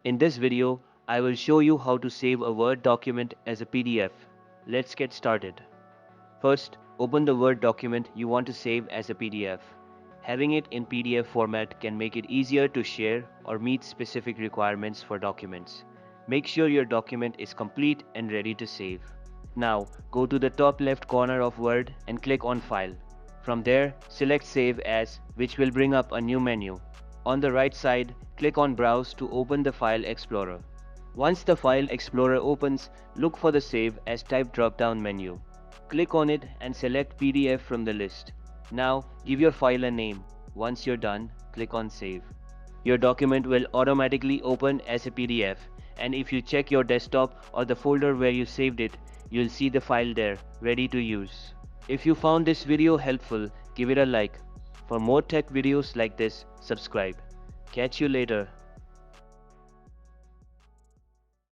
In this video, I will show you how to save a Word document as a PDF. Let's get started. First, open the Word document you want to save as a PDF. Having it in PDF format can make it easier to share or meet specific requirements for documents. Make sure your document is complete and ready to save. Now, go to the top left corner of Word and click on File. From there, select Save As, which will bring up a new menu. On the right side, click on Browse to open the File Explorer. Once the File Explorer opens, look for the Save As Type drop-down menu. Click on it and select PDF from the list. Now, give your file a name. Once you're done, click on Save. Your document will automatically open as a PDF, and if you check your desktop or the folder where you saved it, you'll see the file there, ready to use. If you found this video helpful, give it a like. For more tech videos like this, subscribe. Catch you later.